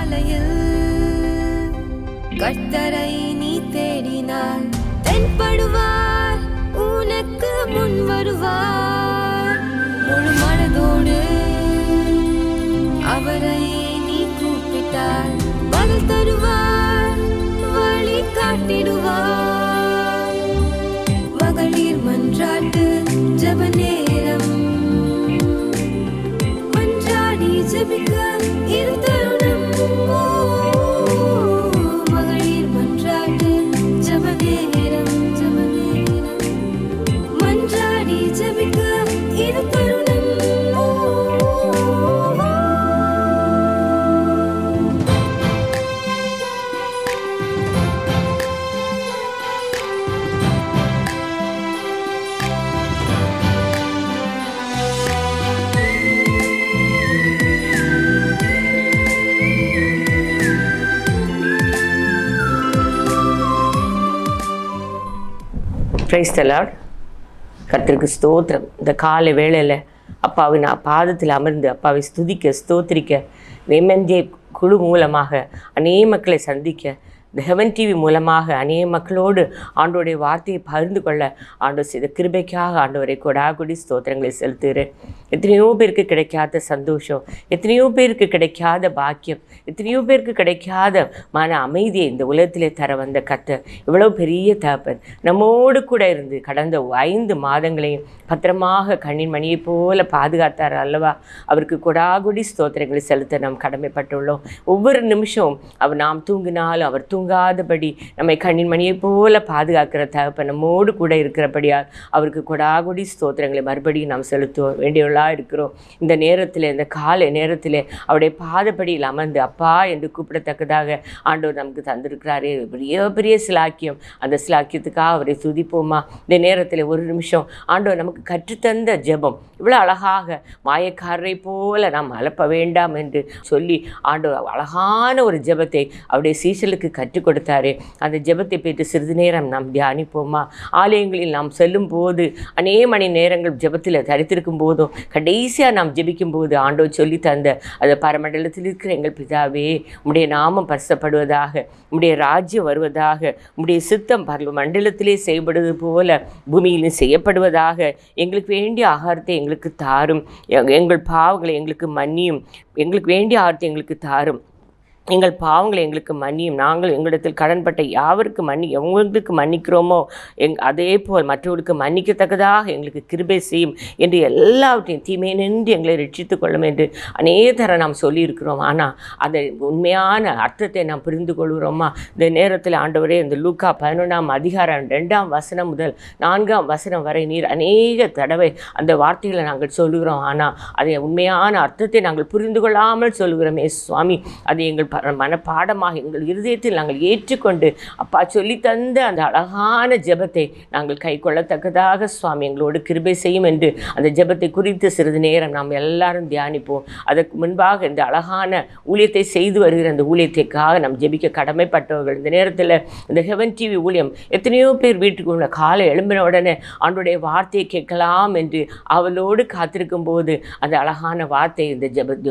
காலையில் கர்த்தரை நீ தேடினால் தென்படுவார், உனக்கு முன் வருவார். முழு மனதோடு அவரை நீ கூப்பிட்டால் பதில் தருவார், வழி காட்டிடுவார். மகளிர் மன்றாட்டு ஜெப நேரம், மன்றாடி ஜெபிக்க இரு தருணம். மகளிர் மன்றாட்டு ஜெப நேரம், மன்றாடி ஜெபிக்க இரு தருணம். Praise the Lord. கர்த்தருக்கு ஸ்தோத்திரம். இந்த காலை வேளையில் அப்பாவின் பாதத்தில் அமர்ந்து அப்பாவை ஸ்துதிக்க ஸ்தோத்திரிக்க எம்எம்ஜே குழு மூலமாக அநேக மக்களை சந்திக்க இந்த ஹெவன் டிவி மூலமாக அநேக மக்களோடு ஆண்டோடைய வார்த்தையை பகிர்ந்து கொள்ள ஆண்டவர் செய்த கிருபைக்காக ஆண்டவரை கொடாகுடி ஸ்தோத்திரங்களை செலுத்துகிறேன். எத்தனையோ பேருக்கு கிடைக்காத சந்தோஷம், எத்தனையோ பேருக்கு கிடைக்காத பாக்கியம், எத்தனையோ பேருக்கு கிடைக்காத மன அமைதியை இந்த உலகத்திலே தர வந்த கர்த்தர் இவ்வளோ பெரிய தகப்பன் நம்மோடு கூட இருந்து கடந்த 5 மாதங்களையும் பத்திரமாக கண்ணின் மணியை போல பாதுகாத்தார் அல்லவா? அவருக்கு கொடாகுடி ஸ்தோத்திரங்களை செலுத்த நாம் கடமைப்பட்டுள்ளோம். ஒவ்வொரு நிமிஷமும் அவர் நாம் தூங்கினாலும் அவர் தூங்காதபடி நம்மை கண்ணின் மணியை போல பாதுகாக்கிற தகப்பன் நம்மோடு கூட இருக்கிறபடியால் அவருக்கு கொடாகுடி ஸ்தோத்திரங்களை மறுபடியும் நாம் செலுத்த வேண்டியவர்களாக இருக்கிறோம். இந்த நேரத்தில், இந்த காலை நேரத்தில் அவருடைய பாதப்படியில் அமர்ந்து அப்பா என்று கூப்பிடத்தக்கதாக ஆண்டவர் நமக்கு தந்திருக்கிறாரே பெரிய பெரிய சிலாக்கியம். அந்த சிலாக்கியத்துக்காக அவரை துதிப்போமா? இந்த நேரத்தில் ஒரு நிமிஷம் ஆண்டவர் நமக்கு கற்றுத்தந்த ஜெபம் இவ்வளோ அழகாக மாயக்காரரை போல நாம் அலப்ப வேண்டாம் என்று சொல்லி ஆண்டவர் அழகான ஒரு ஜெபத்தை அவருடைய சீசலுக்கு கற்றுக் கொடுத்தாரு. அந்த ஜெபத்தை பெற்று சிறிது நேரம் நாம் தியானிப்போமா? ஆலயங்களில் நாம் செல்லும் போது அநேக மணி நேரங்கள் ஜெபத்தில் தரித்திருக்கும் போதும் கடைசியாக நாம் ஜெபிக்கும் போது ஆண்டவர் சொல்லி தந்த அந்த பரமண்டலத்தில் இருக்கிற எங்கள் பிதாவே, உம்முடைய நாமம் பரிசுத்தப்படுவதாக, உம்முடைய ராஜ்யம் வருவதாக, உம்முடைய சித்தம் மண்டலத்திலே செய்யப்படுவது போல பூமியிலும் செய்யப்படுவதாக, எங்களுக்கு வேண்டிய ஆகாரத்தை எங்களுக்கு தாரும், எங்கள் பாவங்களை எங்களுக்கு மன்னியும், எங்களுக்கு வேண்டிய ஆகாரத்தை எங்களுக்கு தாரும், எங்கள் பாவங்களை எங்களுக்கு மன்னியும், நாங்கள் எங்களிடத்தில் கடன்பட்ட யாவருக்கு எங்களுக்கு மன்னிக்கிறோமோ அதே போல் மற்றவர்களுக்கு மன்னிக்கத்தக்கதாக எங்களுக்கு கிருபை செய்யும் என்று எல்லாவற்றையும் தீமையினின்று எங்களை ரட்சித்துக் கொள்ளும் என்று அநேக தரம் நாம் சொல்லியிருக்கிறோம். ஆனால் அதை உண்மையான அர்த்தத்தை நாம் புரிந்து கொள்கிறோமா? இந்த நேரத்தில் ஆண்டவரே, இந்த லூக்கா 11ஆம் அதிகாரம் 2ஆம் வசனம் முதல் 4ஆம் வசனம் வரை நீர் அநேக தடவை அந்த வார்த்தைகளை நாங்கள் சொல்லுகிறோம். ஆனால் அதை உண்மையான அர்த்தத்தை நாங்கள் புரிந்து கொள்ளாமல் சொல்லுகிறோமே சுவாமி. அதை எங்கள் மனப்பாடமாக எங்கள் இருதயத்தில் நாங்கள் ஏற்றுக்கொண்டு அப்பா சொல்லி தந்த அந்த அழகான ஜெபத்தை நாங்கள் கை கொள்ளத்தக்கதாக சுவாமி எங்களோடு கிருபை செய்யும் என்று அந்த ஜெபத்தை குறித்து சிறிது நேரம் நாம் எல்லாரும் தியானிப்போம். அதற்கு முன்பாக இந்த அழகான ஊழியத்தை செய்து வருகிற அந்த ஊழியத்தைக்காக நாம் ஜெபிக்க கடமைப்பட்டவர்கள். இந்த நேரத்தில் இந்த ஹெவன் டிவி ஊழியம் எத்தனையோ பேர் வீட்டுக்குள்ள காலை எழும்பின உடனே ஆண்டோடைய வார்த்தையை கேட்கலாம் என்று அவளோடு காத்திருக்கும் போது அந்த அழகான வார்த்தை இந்த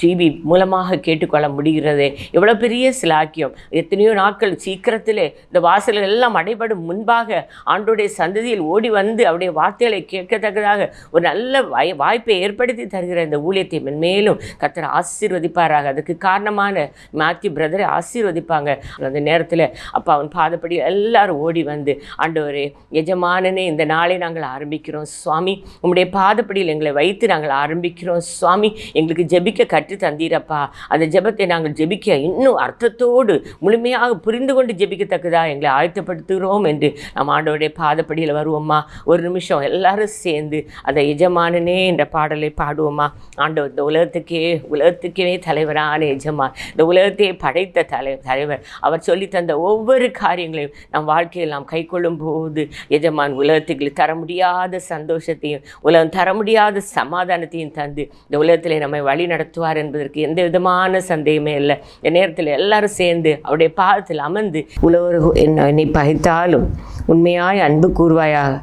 டிவி மூலமாக கேட்டுக்கொள்ள முடிகிறதே எவ்வளோ பெரிய சிலாக்கியம். எத்தனையோ நாட்கள் சீக்கிரத்திலே இந்த வாசல்கள் எல்லாம் அடைபடும் முன்பாக ஆண்டோடைய சந்ததியில் ஓடி வந்து அவருடைய வார்த்தைகளை கேட்கத்தக்கதாக ஒரு நல்ல வாய்ப்பை ஏற்படுத்தி தருகிற இந்த ஊழியத்தை மென்மேலும் கர்த்தர் ஆசீர்வதிப்பாராக. அதுக்கு காரணமான மேத்யூ பிரதரை ஆசீர்வதிப்பாங்க. அந்த நேரத்தில் அப்பா அவன் பாதப்படி எல்லாரும் ஓடி வந்து ஆண்டவரே எஜமானனே, இந்த நாளை நாங்கள் ஆரம்பிக்கிறோம் சுவாமி, உம்முடைய பாதப்படியில் எங்களை வைத்து நாங்கள் ஆரம்பிக்கிறோம் சுவாமி, எங்களுக்கு ஜெபிக்க கற்று தந்தீரப்பா. அந்த ஜெபத்தை நாங்கள் ஜெபிக்க இன்னும் அர்த்தத்தோடு முழுமையாக புரிந்து கொண்டு ஜெபிக்கத்தக்கதா எங்களை ஆயத்தப்படுத்துகிறோம் என்று நாம் ஆண்டவருடைய பாதப்படியில் வருவோம்மா. ஒரு நிமிஷம் எல்லாரும் சேர்ந்து அந்த எஜமானனே என்ற பாடலை பாடுவோமா? ஆண்டவர் இந்த உலகத்துக்கே தலைவரான எஜமான், இந்த உலகத்தை படைத்த தலைவர், அவர் சொல்லி தந்த ஒவ்வொரு காரியங்களையும் நம் வாழ்க்கையில் நாம் கை கொள்ளும் போது எஜமான் உலகத்துக்கு தர முடியாத சந்தோஷத்தையும் உலகம் தர முடியாத சமாதானத்தையும் தந்து இந்த உலகத்திலே நம்மை வழி நடத்துவார் என்பதற்கு எந்த விதமான சந்தேகமே இல்லை. இந்த நேரத்தில் எல்லாரும் சேர்ந்து அவருடைய பாதத்தில் அமர்ந்து, உலகம் என்னை பகைத்தாலும் உண்மையாய் அன்பு கூறுவாயாக,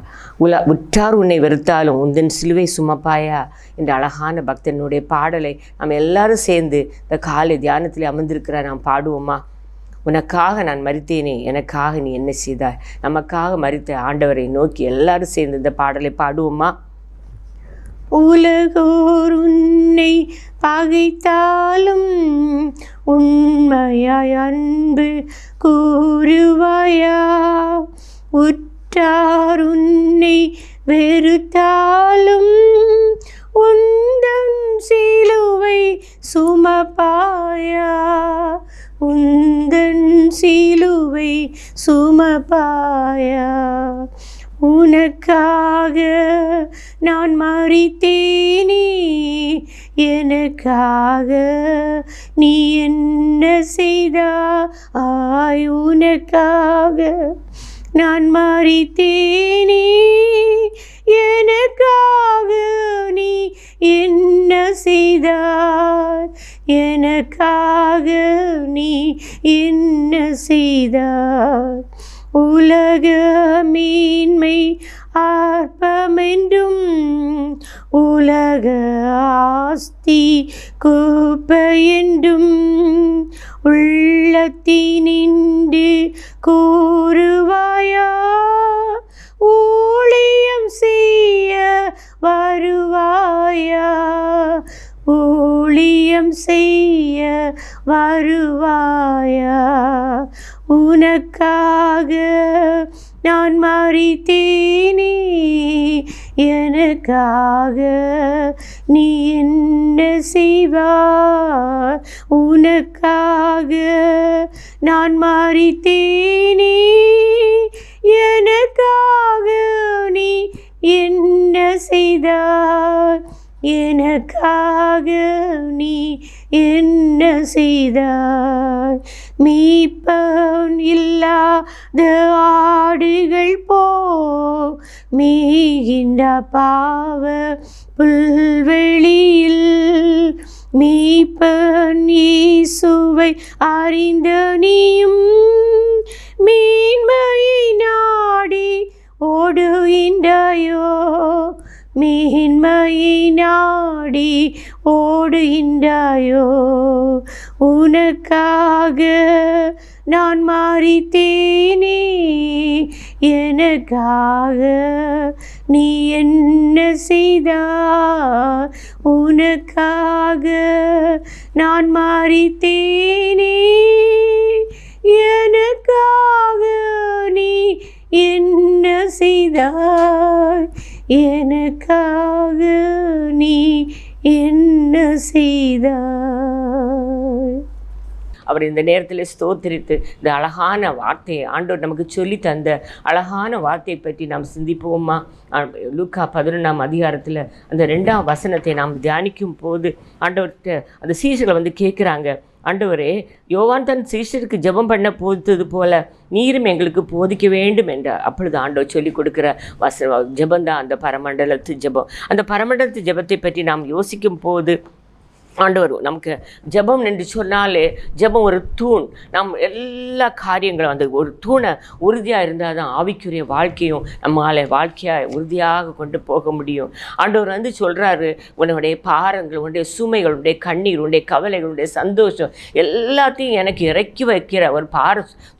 உற்றார் உன்னை வெறுத்தாலும் உந்தன் சிலுவை சுமப்பாயா என்ற அழகான பக்தனுடைய பாடலை நாம் எல்லாரும் சேர்ந்து இந்த காலை தியானத்தில் அமர்ந்திருக்கிற நாம் பாடுவோமா? உனக்காக நான் மரித்தேனே, எனக்காக நீ என்ன செய்தாய். நமக்காக மரித்த ஆண்டவரை நோக்கி எல்லாரும் சேர்ந்து இந்த பாடலை பாடுவோமா? உலகோர் உன்னை பகைத்தாலும் உண்மையாய் அன்பு கூறுவாயா. உற்றார் உன்னை வெறுத்தாலும் உந்தன் சிலுவை சுமப்பாயா. உந்தன் சிலுவை சுமப்பாயா. உனக்காக நான் மரித்தேனே, எனக்காக நீ என்ன செய்தாய். உனக்காக நான் மரித்தேனே, எனக்காக நீ என்ன செய்தாய். எனக்காக நீ என்ன செய்தாய். உலக மீன்மை ஆர்ப்பமென்றும் உலக ஆஸ்தி குப்பையென்றும் உள்ளத்தினின்று கூறுவாயா. ஊழியம் செய்ய வருவாயா. ஊழியம் செய்ய வருவாயா. உனக்காக நான் மரித்தேனே, எனக்காக நீ என்ன செய்வாய். உனக்காக நான் மரித்தேனே, எனக்காக நீ என்ன செய்தாய். எனக்காக நீ என்ன செய்தாய். மீட்பன் இல்லாத ஆடுகள் போ மேய்கின்ற பாவ புல்வெளியில் மீட்பன் இயேசுவை அறிந்த நீயும் மீன்மையை நாடி ஓடுகின்றாயோ. மேன்மையை நாடி ஓடுகின்றாயோ. உனக்காக நான் மரித்தேனே, எனக்காக நீ என்ன செய்தாய். உனக்காக நான் மரித்தேனே, எனக்காக நீ என்ன செய்தாய். எனக்காக நீ என்ன செய்தாய். அவர் இந்த நேரத்தில் ஸ்தோத்திரித்து இந்த அழகான வார்த்தையை ஆண்டவர் நமக்கு சொல்லி தந்த அழகான வார்த்தையை பற்றி நாம் சிந்திப்போமா? லூக்கா 11ஆம் அதிகாரத்தில் அந்த 2ஆம் வசனத்தை நாம் தியானிக்கும் போது ஆண்டவர்கிட்ட அந்த சீஷர்கள் கேட்குறாங்க, ஆண்டவரே, யோவான் தன் சீஷருக்கு ஜெபம் பண்ண போதித்தது போல நீரும் எங்களுக்கு போதிக்க வேண்டும் என்றார். அப்பொழுது ஆண்டவர் சொல்லிக் கொடுக்குற ஜெபந்தான் அந்த பரமண்டலத்து ஜெபம். அந்த பரமண்டலத்து ஜெபத்தை பற்றி நாம் யோசிக்கும் போது ஆண்டவர் நமக்கு ஜெபம் என்று சொன்னாலே ஜெபம் ஒரு தூண். நம் எல்லா காரியங்களும் அந்த ஒரு தூணை உறுதியாக இருந்தால் தான் ஆவிக்குரிய வாழ்க்கையும் நம்மளால் வாழ்க்கையாக உறுதியாக கொண்டு போக முடியும். ஆண்டவர் சொல்கிறாரு, உன்னுடைய பாரங்கள், உன்னுடைய சுமைகள், உன்னுடைய கண்ணீர், உன்னுடைய கவலைகள், உன்னுடைய சந்தோஷம் எல்லாத்தையும் எனக்கு இறக்கி வைக்கிற ஒரு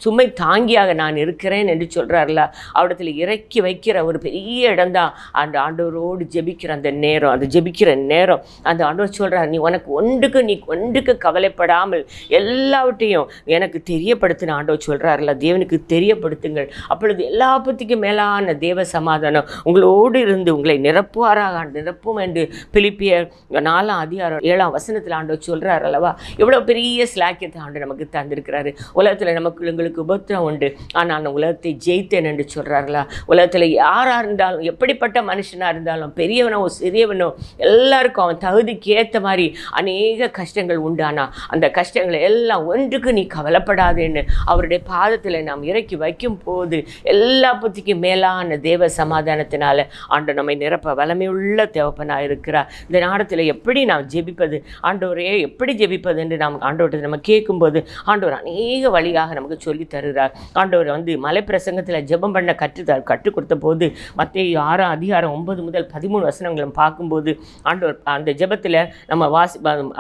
சுமை தாங்கியாக நான் இருக்கிறேன் என்று சொல்கிறார்ல. அவரிடத்தில் இறக்கி வைக்கிற ஒரு பெரிய இடம்தான் அந்த ஆண்டவரோடு ஜெபிக்கிற அந்த நேரம். அந்த ஜெபிக்கிற நேரம் அந்த ஆண்டவர் சொல்கிறார், நீ ஒன்றுக்கு கவலைப்படாமல் எல்லாவற்றையும் எனக்கு தெரியப்படுத்தின ஆண்டவர் சொல்கிறார்ல. தேவனுக்கு தெரியப்படுத்துங்கள், அப்பொழுது எல்லா பத்திக்கும் மேலான தேவ சமாதானம் உங்களோடு இருந்து உங்களை நிரப்புவாராக நிரப்பும் என்று பிலிப்பியர் 4ஆம் அதிகாரம் 7ஆம் வசனத்தில் ஆண்டவர் சொல்கிறார் அல்லவா. எவ்வளோ பெரிய ஸ்லாக்கியத்தை ஆண்டு நமக்கு தந்திருக்கிறாரு. உலகத்தில் எங்களுக்கு உபத்திரம் உண்டு, ஆனால் நான் உலகத்தை ஜெயித்தேன் என்று சொல்கிறார்களா. உலகத்தில் யாராக இருந்தாலும், எப்படிப்பட்ட மனுஷனாக இருந்தாலும், பெரியவனோ சிறியவனோ, எல்லாருக்கும் அவன் தகுதிக்கு ஏற்ற மாதிரி அநேக கஷ்டங்கள் உண்டானா அந்த கஷ்டங்களை எல்லாம் ஒன்றுக்கு நீ கவலைப்படாதேன்னு அவருடைய பாதத்தில் நாம் இறக்கி வைக்கும் போது எல்லா புத்திக்கும் மேலான தேவ சமாதானத்தினால ஆண்டவர் நம்மை நிரப்ப வல்லமையுள்ள தேவப்பனாக இருக்கிறார். இந்த நேரத்தில் எப்படி நாம் ஜெபிப்பது, ஆண்டவரே எப்படி ஜெபிப்பது என்று நாம் ஆண்டவர்கிட்ட நம்ம கேட்கும்போது ஆண்டவர் அநேக வழியாக நமக்கு சொல்லி தருகிறார். ஆண்டவர் மலை பிரசங்கத்தில் ஜெபம் பண்ண கற்றுக் கொடுத்த போது மத்தேயு 6 அதிகாரம் 9 முதல் 13 வசனங்களும் பார்க்கும்போது ஆண்டவர் அந்த ஜெபத்தில் நம்ம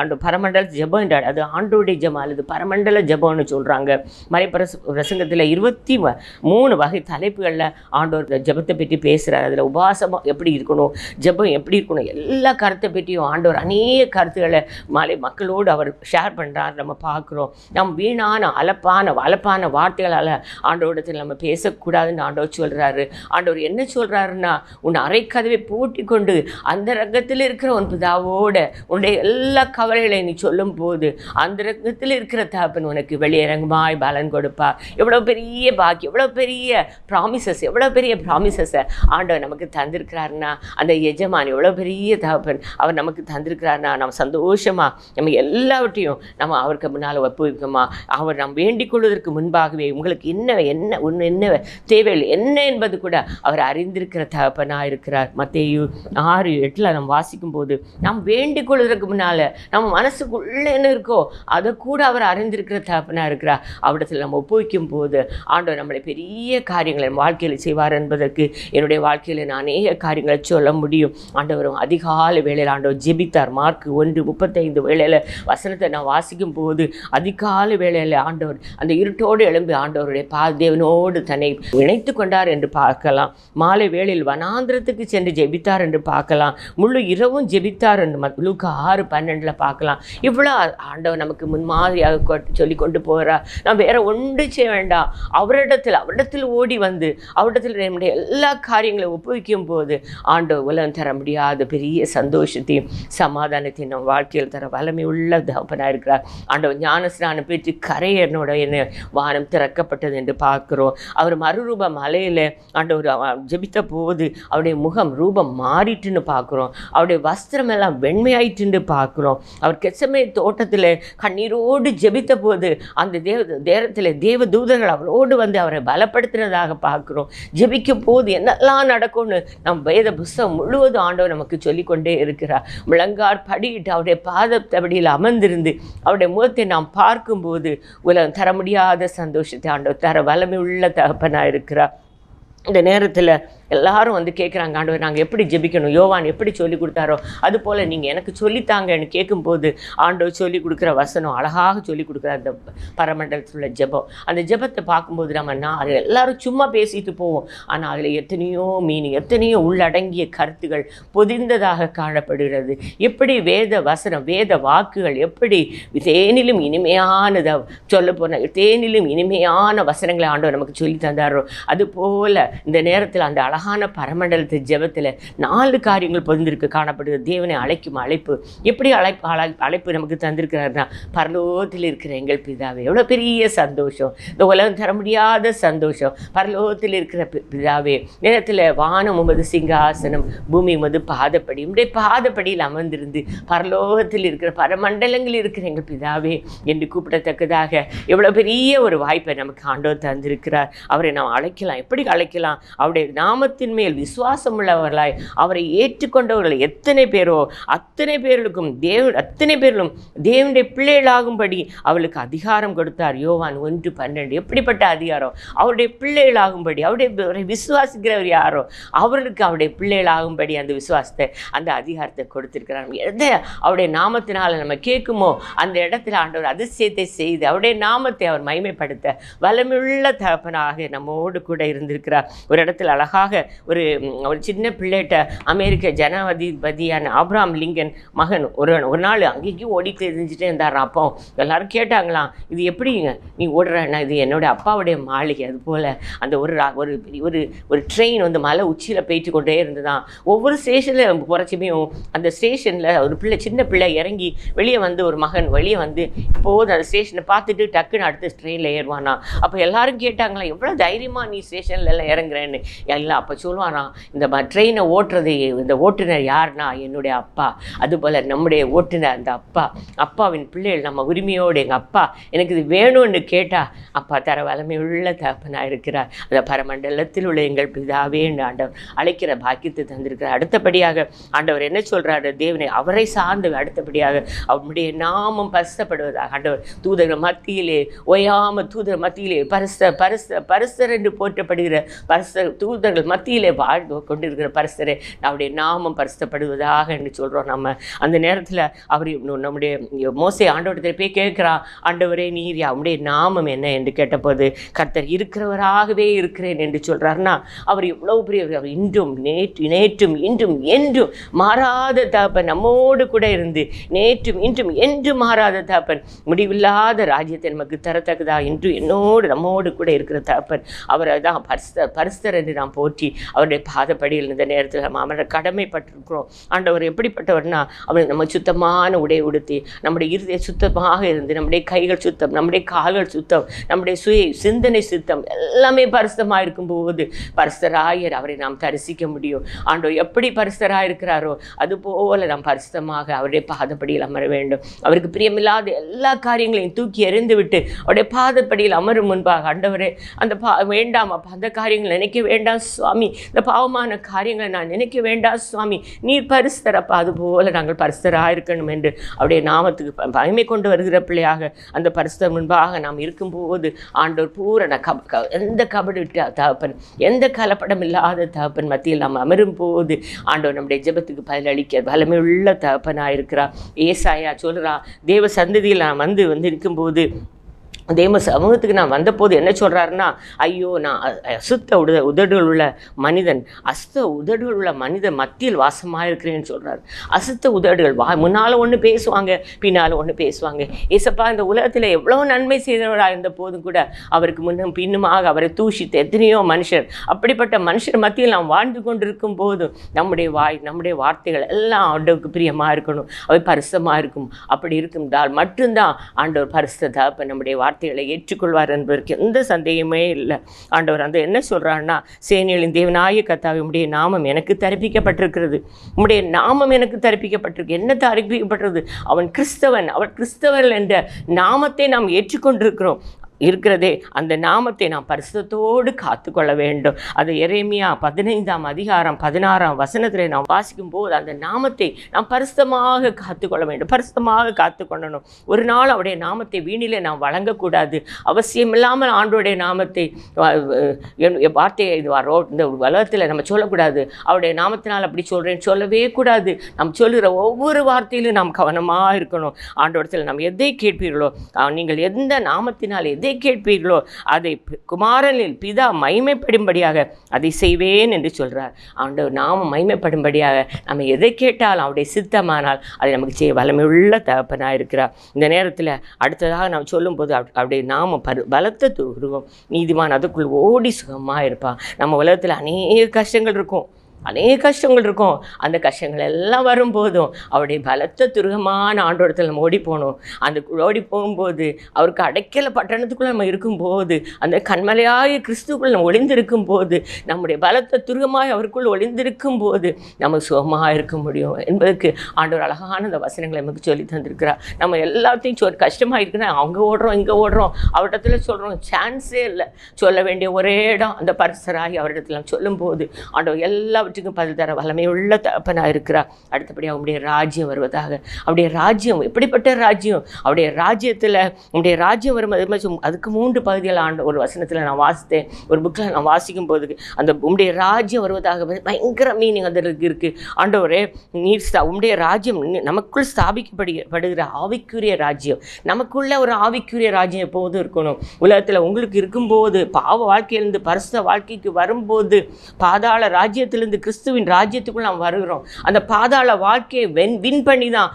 ஆண்டவர் பரமண்டல ஜெபம் என்றார். அது ஆண்டோடைய ஜெபம் அல்லது பரமண்டல ஜெபம்னு சொல்கிறாங்க. மலை பிரசங்கத்தில் 23 வகை தலைப்புகளில் ஆண்டவர் ஜெபத்தை பற்றி பேசுகிறார். அதில் உபாசம் எப்படி இருக்கணும், ஜெபம் எப்படி இருக்கணும், எல்லா கருத்தை பற்றியும் ஆண்டவர் அநேக கருத்துக்களை மக்களோடு அவர் ஷேர் பண்ணுறார். நம்ம பார்க்குறோம். நம்ம வீணான அலப்பான வார்த்தைகளால் ஆண்டவரிடத்தில் நம்ம பேசக்கூடாதுன்னு ஆண்டவர் சொல்கிறாரு. ஆண்டவர் என்ன சொல்கிறாருன்னா, உன் அரைக்கதவை பூட்டி கொண்டு அந்த ரங்கத்தில் இருக்கிற உன் பிதாவோட உன்னுடைய எல்லா கவலைகளையும் நீ சொல்லும் போது அந்த ரங்கத்தில் இருக்கிற தகப்பன் உனக்கு வெளியிறங்குமாய் பலன் கொடுப்பா. எவ்வளோ பெரிய பாக்கியம், எவ்வளோ பெரிய ப்ராமிசஸ், எவ்வளோ பெரிய ப்ராமிசஸை ஆண்டவர் நமக்கு தந்திருக்கிறாருன்னா, அந்த எஜமான் எவ்வளோ பெரிய தகப்பன் அவர் நமக்கு தந்திருக்கிறாருன்னா, நம்ம சந்தோஷமாக நம்ம எல்லாவற்றையும் நம்ம அவருக்கு முன்னால் ஒப்புவிக்கமா. அவர் நாம் வேண்டிக் கொள்வதற்கு முன்பாகவே உங்களுக்கு என்ன தேவையில்லை என்ன என்பது கூட அவர் அறிந்திருக்கிற தகப்பனாக இருக்கிறார். மத்தேயு 6:8 நம்ம வாசிக்கும் போது நாம் வேண்டிக் கொள்வதற்கு முன்னால் நம்ம மனசுக்குள்ள என்ன இருக்கோ அதை கூட அவர் அறிந்திருக்கிற தகப்பனாக இருக்கிறார். அவரிடத்தில் நம்ம ஒப்புவிக்கும் போது ஆண்டவர் நம்மளை பெரிய காரியங்களை வாழ்க்கையில் செய்வார் என்பதற்கு என்னுடைய வாழ்க்கையில் நான் அநேக காரியங்களை சொல்ல முடியும். ஆண்டவரும் அதிகாலை வேளையில் ஆண்டவர் ஜெபித்தார். மார்க் 1:35 வேளையில் வசனத்தை நான் வாசிக்கும் போது அதிகாலை வேளையில் ஆண்டவர் அந்த இருட்டோடு எழும்பி ஆண்டவருடைய தேவனோடு தன்னை இணைத்து கொண்டார் என்று பார்க்கலாம். மாலை வேளையில் வனாந்திரத்துக்கு சென்று ஜெபித்தார் என்று பார்க்கலாம். முழு இரவும் ஜெபித்தார் என்று லூக்கா 6:12 பார்க்கலாம். இவ்வளோ ஆண்டவர் நமக்கு முன்மாதிரியாக சொல்லி கொண்டு போகிறார். நாம் வேற ஒன்று செய்ய வேண்டாம். அவரிடத்தில் ஓடி வந்து அவரிடத்தில் நம்முடைய எல்லா காரியங்களையும் ஒப்புவிக்கும் போது ஆண்டவர் உலகம் தர முடியாத பெரிய சந்தோஷத்தையும் சமாதானத்தையும் நம் வாழ்க்கையில் தர வல்லமை உள்ள தகப்பனாக இருக்கிறார். ஆண்டவர் ஞானஸ்நானம் பெற்று கரையனோட வானம் திறக்கப்பட்டது என்று பார்க்கிறோம். அவர் மறுரூப மலையில் ஆண்டவர் ஜெபித்த போது அவருடைய முகம் ரூபம் மாறிட்டுன்னு பார்க்குறோம். அவருடைய வஸ்திரம் எல்லாம் வெண்மையாயிட்டுன்னு பார்க்குறோம். அவர் கெத்செமனே தோட்டத்தில் கண்ணீரோடு ஜெபித்த போது அந்த தேவத்தில் தேவ தூதர்கள் அவரோடு வந்து அவரை பலப்படுத்துறதாக பார்க்குறோம். ஜெபிக்கும் போது என்னெல்லாம் நடக்கும்னு நம் வேத புஸ்தகம் முழுவதும் ஆண்டவர் நமக்கு சொல்லிக்கொண்டே இருக்கிறார். முழங்கார் படியிட்டு அவருடைய பாதத்தபடியில் அமர்ந்திருந்து அவருடைய முகத்தை நாம் பார்க்கும்போது உலகம் தர முடியாத சந்தோஷத்தை ஆண்டவர் தர வல்லமை உள்ள தகப்பனாக இருக்கிறார். இந்த நேரத்தில் எல்லாரும் வந்து கேட்குறாங்க, ஆண்டவர் நாங்கள் எப்படி ஜெபிக்கணும், யோவான் எப்படி சொல்லி கொடுத்தாரோ அதுபோல் நீங்கள் எனக்கு சொல்லித்தாங்கன்னு கேட்கும்போது ஆண்டவர் சொல்லி கொடுக்குற வசனம் அழகாக சொல்லி கொடுக்குற அந்த பரமண்டலத்தில் உள்ள ஜெபம். அந்த ஜெபத்தை பார்க்கும்போது அது எல்லாரும் சும்மா பேசிட்டு போவோம். ஆனால் அதில் எத்தனையோ மீனிங், எத்தனையோ உள்ளடங்கிய கருத்துகள் பொதிந்ததாக காணப்படுகிறது. எப்படி வேத வசனம், வேத வாக்குகள் எப்படி தேனிலும் இனிமையானதை சொல்ல போன தேனிலும் இனிமையான வசனங்களை ஆண்டவர் நமக்கு சொல்லி தந்தாரோ அதுபோல் இந்த நேரத்தில் அந்த அழகான பரமண்டலத்து ஜெபத்தில் 4 காரியங்கள் பொதிந்திருக்கு காணப்படுகிறது. தேவனை அழைக்கும் அழைப்பு. எப்படி அழைப்பு நமக்கு தந்திருக்கிறாருன்னா, பரலோகத்தில் இருக்கிற எங்கள் பிதாவே, எவ்வளோ பெரிய சந்தோஷம், இந்த உலகம் தர முடியாத சந்தோஷம். பரலோகத்தில் இருக்கிற பிதாவே, நேரத்தில் வானம் உமது சிங்காசனம், பூமி உமது பாதப்படி, உடைய பாதப்படியில் அமர்ந்திருந்து பரலோகத்தில் இருக்கிற பரமண்டலங்களில் இருக்கிற எங்கள் பிதாவே என்று கூப்பிடத்தக்கதாக எவ்வளோ பெரிய ஒரு வாய்ப்பை நமக்கு ஆண்டவர் தந்திருக்கிறார். அவரை நாம் அழைக்கலாம். எப்படி அழைக்கலாம்? அவருடைய நாமத்தின் மேல் விசுவாசம் உள்ளவர்களாய் அவரை ஏற்றுக்கொண்டவர்கள் எத்தனை பேரோ அத்தனை பேர்களுக்கும் அத்தனை பேர்களும் தேவனுடைய பிள்ளைகளாகும்படி அவளுக்கு அதிகாரம் கொடுத்தார். யோவான் 1:12. எப்படிப்பட்ட அதிகாரம்! அவருடைய பிள்ளைகளாகும்படி, அவருடைய விசுவாசிக்கிறவர் யாரோ அவர்களுக்கு அவருடைய பிள்ளைகளாகும்படி அந்த விசுவாசத்தை, அந்த அதிகாரத்தை கொடுத்திருக்கிறார். எதை அவருடைய நாமத்தினால் நம்ம கேட்குமோ அந்த இடத்துல ஆண்டவர் அதிசயத்தை செய்து அவருடைய நாமத்தை அவர் மகிமைப்படுத்த வல்லமையுள்ள தகப்பனாக நம்மோடு கூட இருந்திருக்கிறார். ஒரு இடத்துல அழகாக ஒரு சின்ன பிள்ளைகிட்ட அமெரிக்க ஜனாதிபதியான ஆப்ரஹாம் லிங்கன் மகன் ஒரு நாள் அங்கேயும் ஓடிட்டு தெரிஞ்சுட்டே இருந்தார். அப்போ எல்லாரும் கேட்டாங்களாம், இது எப்படிங்க நீ ஓடுறன்னா? இது என்னோட அப்பாவுடைய மாளிகை. அதுபோல் அந்த ஒரு ட்ரெயின் வந்து மலை உச்சியில் போயிட்டு கொண்டே இருந்துதான். ஒவ்வொரு ஸ்டேஷனில் போகிறச்சுமையும் அந்த ஸ்டேஷனில் ஒரு சின்ன பிள்ளை இறங்கி வெளியே வந்து ஒரு மகன் வெளியே வந்து இப்போது அந்த ஸ்டேஷனை பார்த்துட்டு டக்குன்னு அடுத்த ட்ரெயினில் ஏறுவானா. அப்போ எல்லாரும் கேட்டாங்களா, எவ்வளோ தைரியமாக நீ ஸ்டேஷன்ல எல்லாம் இறங்குறேன்னு. அப்போ சொல்லுவாராம், இந்த ட்ரெயினை ஓட்டுறது இந்த ஓட்டுநர் யாருன்னா என்னுடைய அப்பா. அதுபோல் நம்முடைய ஓட்டுநர் அந்த அப்பா. அப்பாவின் பிள்ளைகள் நம்ம உரிமையோடு எங்கள் அப்பா எனக்கு இது வேணும்னு கேட்டால் அப்பா தர வல்லமையுள்ள தகப்பனாக இருக்கிறார். அந்த பரமண்டலத்தில் உள்ள எங்கள் பிதாவே ஆண்டவர் அழைக்கிற பாக்கியத்தை தந்திருக்கிறார். அடுத்தபடியாக ஆண்டவர் என்ன சொல்கிறாரு, தேவனை அவரை சார்ந்து அடுத்தபடியாக அவருடைய நாமம் பரிசுத்தப்படுவதாக. ஆண்டவர் தூதர்கள் மத்தியிலே ஓயாம தூதர் மத்தியிலே பரிசுத்தர் என்று போற்றப்படுகிற தூதர்கள் மத்தியிலே வாழ்ந்து கொண்டிருக்கிற பரிசுத்தரை அவருடைய நாமம் பரிசுத்தப்படுவதாக என்று சொல்கிறோம். நம்ம அந்த நேரத்தில் அவர் நம்முடைய மோசே ஆண்டவரத்தை போய் கேட்குறான், ஆண்டவரே நீர் அவருடைய நாமம் என்ன என்று கேட்டபோது கர்த்தர் இருக்கிறவராகவே இருக்கிறேன் என்று சொல்கிறாருன்னா அவர் எவ்வளவு பெரிய அவர் இன்றும் நேற்றும் இன்றும் என்றும் மாறாத தகப்பன், நம்மோடு கூட இருந்து நேற்றும் இன்றும் என்றும் மாறாத தகப்பன், முடிவில்லாத ராஜ்யத்தை நமக்கு தரத்தக்கதா இன்று என்னோடு நம்மோடு கூட இருக்கிற தகப்பன். அவரை தான் பரிசுத்தர் என்று நாம் போற்றி அவருடைய பாதப்படியில் இந்த நேரத்தில் நம்ம அவரை கடமைப்பட்டிருக்கிறோம். ஆண்டவர் எப்படிப்பட்டவர்னா அவர் நம்ம சுத்தமான உடை உடுத்தி நம்முடைய இருதய சுத்தமாக இருந்து நம்முடைய கைகள் சுத்தம், நம்முடைய கால்கள் சுத்தம், நம்முடைய சிந்தனை சுத்தம் எல்லாமே பரிசுத்தமாக இருக்கும்போது பரிசுத்தராயர் அவரை நாம் தரிசிக்க முடியும். ஆண்டவர் எப்படி பரிசுத்தராக இருக்கிறாரோ அதுபோல நாம் பரிசுத்தமாக அவருடைய பாதப்படியில் அமர வேண்டும். அவருக்கு பிரியமில்லாத எல்லா காரியங்களையும் தூக்கி எறிந்து விட்டு அவருடைய பாதப்படியில் அமரும் முன்பாக, ஆண்டவரே அந்த வேண்டாம் அப்பா, அந்த காரியங்கள் நினைக்க வேண்டாம் சுவாமி, இந்த பாவமான காரியங்களை நான் நினைக்க வேண்டாம் சுவாமி, நீர் பரிசுத்தரப்பா, அதுபோல நாங்கள் பரிசுத்தராக இருக்கணும் என்று அவருடைய நாமத்துக்கு மகிமை கொண்டு வருகிற பிள்ளையாக அந்த பரிசுத்தர் முன்பாக நாம் இருக்கும்போது ஆண்டவர் பூரண எந்த கபடு தகப்பன், எந்த கலப்படம் இல்லாத தகப்பன் மத்தியில் நாம் அமரும் போது ஆண்டவர் நம்முடைய ஜெபத்துக்கு பதிலளிக்க வல்லமையுள்ள தகப்பனாக இருக்கிறார். ஏசாயா சொல்கிறா, தேவ சந்ததியில் நான் வந்து இருக்கும்போது தேவ சமூகத்துக்கு நான் வந்தபோது என்ன சொல்கிறாருன்னா, ஐயோ நான் அசுத்த உதடுகள் உள்ள மனிதன், உதடுகள் உள்ள மனிதன் மத்தியில் வாசமாக இருக்கிறேன்னு சொல்கிறார். அசுத்த உதடுகள் முன்னால் ஒன்று பேசுவாங்க, பின்னால் ஒன்று பேசுவாங்க. ஏசப்பா இந்த உலகத்தில் எவ்வளோ நன்மை செய்தவராக இருந்த போதும் கூட அவருக்கு முன்னும் பின்னுமாக அவரை தூஷித்த எத்தனையோ மனுஷர், அப்படிப்பட்ட மனுஷர் மத்தியில் நாம் வாழ்ந்து கொண்டிருக்கும் போதும் நம்முடைய வார்த்தைகள் எல்லாம் ஆண்டவருக்கு பிரியமாக இருக்கணும், அவை பரிசுத்தமாக இருக்கும். அப்படி இருக்கும்தால் மட்டும்தான் ஆண்டவர் பரிசுத்த தகப்பன் நம்முடைய வார்த்தைகளை ஏற்றுக்கொள்வார் என்பதற்கு எந்த சந்தேகமே இல்லை. ஆண்டவர் அந்த என்ன சொல்கிறாருன்னா, சேனைகளின் தேவனாகிய கர்த்தாவே உம்முடைய நாமம் எனக்கு தரிப்பிக்கப்பட்டிருக்கிறது, உம்முடைய நாமம் எனக்கு தரிப்பிக்கப்பட்டிருக்கு. என்ன தரிப்பிக்கப்பட்டிருக்கிறது? அவன் கிறிஸ்தவன், அவள் கிறிஸ்தவர்கள் என்ற நாமத்தை நாம் ஏற்றுக்கொண்டிருக்கிறோம். இருக்கிறதே அந்த நாமத்தை நாம் பரிசுத்தத்தோடு காத்துக்கொள்ள வேண்டும். அது எரேமியா 15:16 நாம் வாசிக்கும் போது அந்த நாமத்தை நாம் பரிசுத்தமாக காத்துக்கொள்ள வேண்டும், பரிசுத்தமாக காத்துக்கொள்ளணும். ஒரு நாள் அவருடைய நாமத்தை வீணிலே நாம் வழங்கக்கூடாது. அவசியமில்லாமல் ஆண்டோடைய நாமத்தை வார்த்தையை இந்த உலகத்தில் நம்ம சொல்லக்கூடாது. அவருடைய நாமத்தினால் அப்படி சொல்கிறேன்னு சொல்லவே கூடாது. நாம் சொல்லுகிற ஒவ்வொரு வார்த்தையிலும் நாம் கவனமாக இருக்கணும். ஆண்டோடத்தில் நாம் எதை கேட்பீர்களோ, நீங்கள் எந்த நாமத்தினால் எதை கேட்பீர்களோ அதை குமாரனில் பிதா மகிமைப்படும்படியாக அதை செய்வேன் என்று சொல்கிறார். ஆண்டவர் நாம மகிமைப்படும்படியாக நம்ம எதை கேட்டாலும் அவருடைய சித்தமானால் அதை நமக்கு செய்ய வல்லமையுள்ள தகப்பனாக இருக்கிறார். இந்த நேரத்தில் அடுத்ததாக நாம் சொல்லும்போது அவருடைய நாம பலத்த உருவம், நீதிமான் அதுக்குள் ஓடி சுகமாக இருப்பான். நம்ம உலகத்தில் அநேக கஷ்டங்கள் இருக்கும், அந்த கஷ்டங்கள் எல்லாம் வரும்போதும் அவருடைய பலத்த துருகமான ஆண்டோடத்தில் நம்ம ஓடி போகணும். அந்த ஓடி போகும்போது அவருக்கு அடைக்கல பட்டணத்துக்குள்ளே நம்ம இருக்கும்போது, அந்த கண்மலையாய கிறிஸ்துக்குள் நம்ம ஒளிந்திருக்கும் போது, நம்முடைய பலத்த துருகமாய் அவருக்குள் ஒளிந்திருக்கும் போது நம்ம சுகமாக இருக்க முடியும் என்பதற்கு ஆண்டவர் அழகான அந்த வசனங்களை நமக்கு சொல்லி தந்திருக்கிறார். நம்ம எல்லாத்தையும் கஷ்டமாக இருக்குன்னா அங்கே ஓடுறோம் இங்கே ஓடுறோம், அவரிடத்துல சொல்கிறோம், சான்ஸே இல்லை. சொல்ல வேண்டிய ஒரே இடம் அந்த பரிசுத்தராகி அவரிடத்துல சொல்லும்போது ஆண்டவர் எல்லா பதில் தர வல்லமையுள்ள தகப்பனாக இருக்கிறார். அடுத்தபடியாக அவருடைய ராஜ்யம் வருவதாக. அவருடைய ராஜ்யம் எப்படிப்பட்ட ராஜ்யம்? அவருடைய ராஜ்யத்தில் உங்களுடைய ராஜ்யம் வரும்போது அதுக்கு 3 பகுதிகள் ஒரு வசனத்தில் நான் வாசித்தேன், ஒரு புக்கில் நான் வாசிக்கும் போது அந்த உங்களுடைய ராஜ்யம் வருவதாக பயங்கர மீனிங் அதற்கு இருக்குது. ஆண்டவரே நீர் உங்களுடைய ராஜ்யம் நமக்குள் ஸ்தாபிக்கப்படுகிற ஆவிக்குரிய ராஜ்யம், நமக்குள்ள ஒரு ஆவிக்குரிய ராஜ்யம் எப்போதும் இருக்கணும். உலகத்தில் உங்களுக்கு இருக்கும்போது பாவ வாழ்க்கையிலிருந்து பரிசுத்த வாழ்க்கைக்கு வரும்போது பாதாள ராஜ்யத்திலிருந்து கிறிஸ்துவின் ராஜ்யத்துக்குள்ள நாம் வருகிறோம். அந்த பாதாள வாழ்க்கையை வின் பண்ணி தான்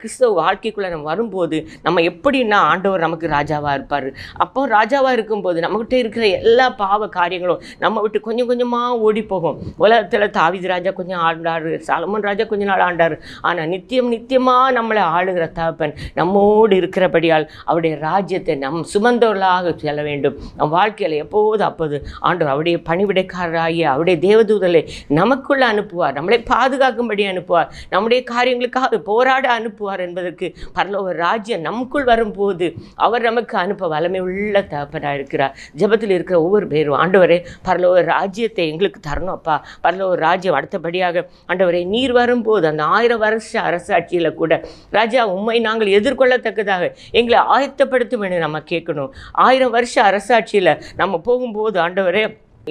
கிறிஸ்துவ வாழ்க்கைக்குள்ளே நம்ம வரும்போது நம்ம எப்படின்னா ஆண்டவர் நமக்கு ராஜாவாக இருப்பார். அப்போ ராஜாவாக இருக்கும்போது நம்மகிட்ட இருக்கிற எல்லா பாவ காரியங்களும் நம்ம விட்டு கொஞ்சம் கொஞ்சமாக ஓடி போகும். உலகத்தில் தாவீது ராஜா கொஞ்சம் ஆண்டார், சாலமோன் ராஜா கொஞ்ச நாள் ஆண்டார். ஆனால் நித்தியமாக நம்மளை ஆளுகிற தகப்பன் நம்மோடு இருக்கிறபடியால் அவருடைய ராஜ்யத்தை நம் சுமந்தவர்களாக செல்ல வேண்டும். நம் வாழ்க்கையில் எப்போது அப்போது ஆண்டவர் அவருடைய பணிவிடைக்காரராகிய அவருடைய தேவதூதலை நமக்குள்ள அனுப்புவார், நம்மளை பாதுகாக்கும்படி அனுப்புவார், நம்முடைய காரியங்களுக்காக போராட அனுப்புவார் என்பதற்கு பரலோக ராஜ்யம் நமக்குள் வரும்போது அவர் நமக்கு அனுப்ப வல்லமை உள்ள தகப்பனாக இருக்கிறார். ஜெபத்தில் இருக்கிற ஒவ்வொரு பேரும் ஆண்டவரே பரலோக ராஜ்யத்தை எங்களுக்கு தரணும் அப்பா. பரலோக ராஜ்யம் அடுத்தபடியாக ஆண்டவரே நீர் வரும்போது அந்த 1000 வருஷ அரசாட்சியில் கூட ராஜா உம்மை நாங்கள் எதிர்கொள்ளத்தக்கதாக எங்களை ஆயத்தப்படுத்தும் என்று நம்ம கேட்கணும். 1000 வருஷ அரசாட்சியில் நம்ம போகும்போது ஆண்டவரே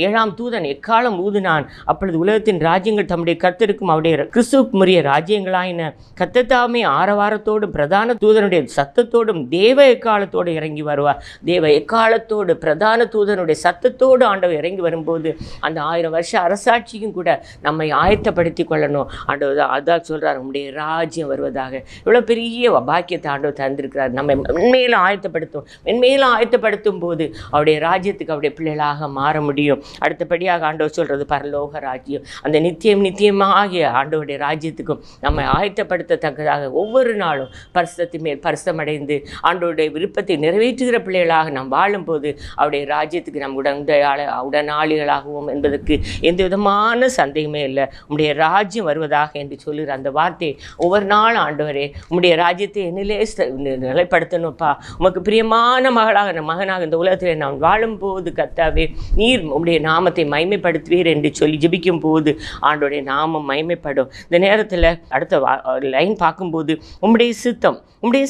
7ஆம் தூதன் எக்காலம் ஊதினான். அப்பொழுது உலகத்தின் ராஜ்யங்கள் தம்முடைய கர்த்தருக்கும் அவருடைய கிறிஸ்துவுக்குரிய ராஜ்யங்களாயின. கர்த்தர் ஆரவாரத்தோடும் பிரதான தூதனுடைய சத்தத்தோடும் தேவ எக்காலத்தோடு இறங்கி வருவார். தேவ எக்காலத்தோடு பிரதான தூதனுடைய சத்தத்தோடு ஆண்டவர் இறங்கி வரும்போது அந்த 1000 வருஷ அரசாட்சியும் கூட நம்மை ஆயத்தப்படுத்தி கொள்ளணும். ஆண்டவர் அதான் சொல்கிறார், உங்களுடைய ராஜ்யம் வருவதாக. இவ்வளோ பெரிய பாக்கியத்தை ஆண்டவர் தந்திருக்கிறார். நம்ம மென்மேலும் ஆயத்தப்படுத்தும் போது அவருடைய ராஜ்யத்துக்கு அவருடைய பிள்ளைகளாக மாற முடியும். அடுத்தபடியாக ஆண்டவர் சொல்கிறது பரலோக ராஜ்யம். அந்த நித்தியமாகிய ஆண்டவருடைய ராஜ்யத்துக்கும் நம்மை ஆயத்தப்படுத்தத்தக்கதாக ஒவ்வொரு நாளும் பரிசுத்தத்தின் மேல் பரிசுத்தமடைந்து ஆண்டவருடைய விருப்பத்தை நிறைவேற்றுகிற பிள்ளைகளாக நாம் வாழும்போது அவருடைய ராஜ்யத்துக்கு நம் உடனாளிகளாகவும் என்பதற்கு எந்த விதமான சந்தேகமே இல்லை. உம்முடைய ராஜ்யம் வருவதாக என்று சொல்லுகிற அந்த வார்த்தை ஒவ்வொரு நாள் ஆண்டவரே உம்முடைய ராஜ்யத்தை என்னிலே நிலைப்படுத்தணும்ப்பா. உமக்கு பிரியமான மகனாக இந்த உலகத்தில் நான் வாழும்போது கர்த்தாவே நீர் உம்முடைய நாமத்தை மைமைப்படுத்துவீர் என்று சொல்லி ஜெபிக்கும் போது ஆண்டோடைய நாமம் மைமைப்படும். இந்த நேரத்தில் அடுத்த லைன் பார்க்கும்போது உம்முடைய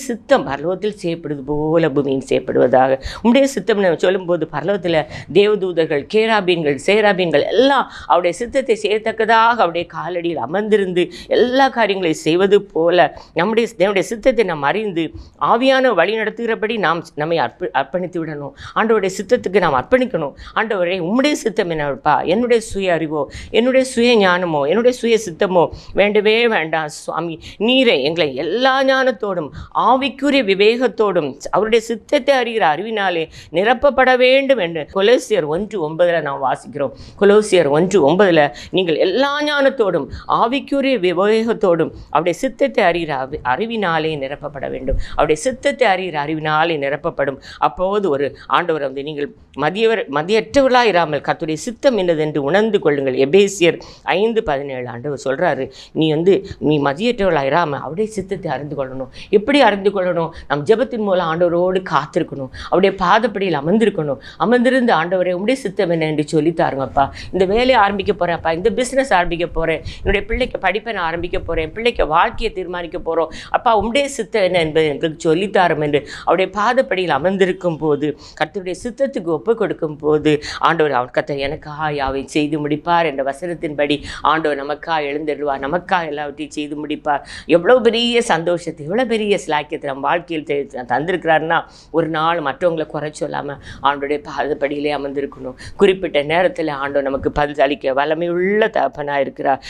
சித்தம் பரலோகத்தில் செய்யப்படுவது போல பூமியில் செய்யப்படுவதாக. உம்முடைய சித்தம் சொல்லும்போது பரலோகத்தில் தேவதூதர்கள், கேராபீன்கள், சேராபீன்கள் எல்லாம் அவருடைய சித்தத்தை செய்யத்தக்கதாக அவருடைய காலடியில் அமர்ந்திருந்து எல்லா காரியங்களையும் செய்வது போல நம்முடைய சித்தத்தை நாம் அறிந்து ஆவியான வழி நடத்துகிறபடி நம்மை அர்ப்பணித்து விடணும். ஆண்டவருடைய சித்தத்துக்கு நாம் அர்ப்பணிக்கணும். ஆண்டவரே உம்முடைய சித்தம் என்னப்பா, என்னுடைய சுய அறிவோ, என்னுடைய சுய ஞானமோ, என்னுடைய சுய சித்தமோ வேண்டவே வேண்டாம் சுவாமி. நீரை எங்களை எல்லா ஞானத்தோடும் ஆவிக்குரிய விவேகத்தோடும் அவருடைய சித்தத்தை அறிகிற அறிவினாலே நிரப்பப்பட வேண்டும் என்று கொலோசியர் 1:9 நாம் வாசிக்கிறோம். கொலோசியர் 1:9 நீங்கள் எல்லா ஞானத்தோடும் ஆவிக்குரிய விவேகத்தோடும் அவருடைய சித்தத்தை அறிகிற அறிவினாலே நிரப்பப்பட வேண்டும். அவருடைய சித்தத்தை அறிகிற அறிவினாலே நிரப்பப்படும். அப்போது ஒரு ஆண்டவர் நீங்கள் மதியற்றவர்களாக இராமல் கர்த்தருடைய சித்தம் என்னதென்று உணர்ந்து கொள்ளுங்கள். எபேசியர் 5:17 ஆண்டவர் சொல்கிறாரு, நீ மதியற்றவர்களாக இராமல் அவருடைய சித்தத்தை அறிந்து கொள்ளணும். எப்படி அறிந்து கொள்ளணும்? நம் ஜெபத்தின் மூலம் ஆண்டவரோடு காத்திருக்கணும், அவருடைய பாதப்படியில் அமர்ந்திருந்து ஆண்டவரே உம்முடைய சித்தம் என்ன என்று சொல்லித்தாருங்கப்பா. இந்த வேலையை ஆரம்பிக்க போகிறேன்ப்பா, இந்த பிஸ்னஸ் ஆரம்பிக்க போகிறேன், என்னுடைய பிள்ளைக்கு படிப்பை நான் ஆரம்பிக்க போகிறேன், பிள்ளைக்கு வாழ்க்கையை தீர்மானிக்க போகிறோம், அப்பா உம்முடைய சித்தம் என்ன என்பதை எங்களுக்கு சொல்லித்தாரும் என்று அவருடைய பாதப்படியில் அமர்ந்திருக்கும் போது கர்த்தருடைய சித்தத்துக்கு ஒப்பு கொடுக்கும் போது ஆண்டவர் கர்த்தர் எனக்காக யாவை செய்து முடிப்பார் என்ற வசனத்தின்படி ஆண்டவர் நமக்காக எழுந்திடுவார், நமக்காக எல்லாவற்றையும் செய்து முடிப்பார். எவ்வளோ பெரிய சந்தோஷத்தை, எவ்வளோ பெரிய சிலாக்கியத்தை நம்ம வாழ்க்கையில் தந்திருக்கிறாருன்னா ஒரு நாள் மற்றவங்களை குறை சொல்லாமல் ஆண்டோடைய பாதப்படியிலே அமர்ந்திருக்கணும். குறிப்பிட்ட நேரத்தில் ஆண்டவர் நமக்கு பதில் அளிக்க வல்லமையுள்ள தகப்பனாக இருக்கிறார்.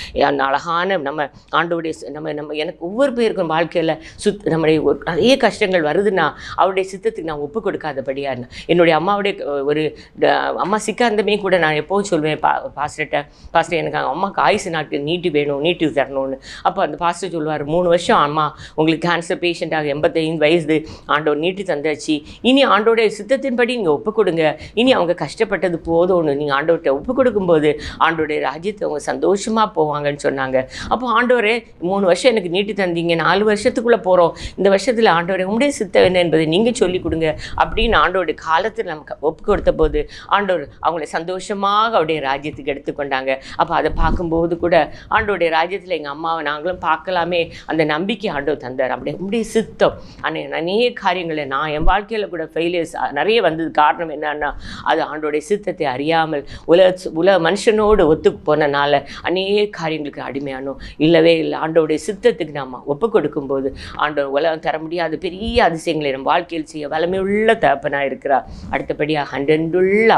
அழகான நம்ம ஆண்டோடைய நம்ம எனக்கு ஒவ்வொரு பேருக்கும் வாழ்க்கையில் நம்முடைய நிறைய கஷ்டங்கள் வருதுன்னா அவருடைய சித்தத்துக்கு நான் ஒப்பு கொடுக்காதபடியா என்னுடைய அம்மாவுடைய ஒரு அம்மா சிக்காந்தமே கூட நான் எப்போவும் சொல்வேன் பாஸ்டர் எனக்கு அம்மாவுக்கு ஆயுசு நாட்கள் நீட்டு தரணும்னு. அப்போ அந்த பாஸ்டர் சொல்லுவார், 3 வருஷம் அம்மா உங்களுக்கு கேன்சர் பேஷண்ட்டாக 85 வயசு ஆண்டவர் நீட்டு தந்தாச்சு, இனி ஆண்டோடைய சித்தத்தின்படி நீங்கள் ஒப்பு கொடுங்க, இனி அவங்க கஷ்டப்பட்டது போதும்னு நீங்கள் ஆண்டவர்கிட்ட ஒப்பு கொடுக்கும்போது ஆண்டோடைய ராஜ்யத்தை அவங்க சந்தோஷமாக போவாங்கன்னு சொன்னாங்க. அப்போ ஆண்டவரே 3 வருஷம் எனக்கு நீட்டு தந்தீங்க, 4 வருஷத்துக்குள்ளே போகிறோம், இந்த வருஷத்தில் ஆண்டவரே உம்முடைய சித்தம் என்ன என்பதை நீங்கள் சொல்லிக் கொடுங்க அப்படின்னு ஆண்டோடைய காலத்தில் நமக்கு ஒப்பு கொடுத்த போது ஆண்டவர் அவங்களை சந்தோஷமாக அவருடைய ராஜ்யத்துக்கு எடுத்துக்கொண்டாங்க. அப்போ அதை பார்க்கும்போது கூட ஆண்டோடைய ராஜ்யத்தில் எங்கள் அம்மாவை நாங்களும் பார்க்கலாமே அந்த நம்பிக்கை ஆண்டவர் தந்தார். அப்படியே உம்முடைய சித்தம் அநேக காரியங்களை நான் என் வாழ்க்கையில் கூட ஃபெயிலியர்ஸ் நிறைய வந்தது. காரணம் என்னன்னா அது ஆண்டோடைய சித்தத்தை அறியாமல் உலக மனுஷனோடு ஒத்து போனனால அநேக காரியங்களுக்கு அடிமையானோம். இல்லவே இல்லை, ஆண்டோடைய சித்தத்துக்கு நாம் ஒப்பு கொடுக்கும்போது ஆண்டவர் உலகம் தர முடியாத பெரிய அதிசயங்களை நம்ம வாழ்க்கையில் செய்ய வல்லமையுள்ள தகப்பனாக இருக்கிறார். அடுத்தபடியாக அன்றென்றுள்ள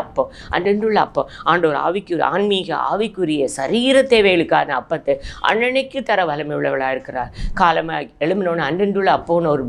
அன்றன்றுள்ள அப்போ ஆண்டவர் ஆன்மீக ஆவிக்குரிய சரீர தேவைகளுக்கான அப்பத்தை அன்னன்னைக்கு தர வல்லமை உள்ளவளாக இருக்கிறார். காலமாக எழுமினோன்னு அன்றன்றுள்ள அப்போன்னு ஒரு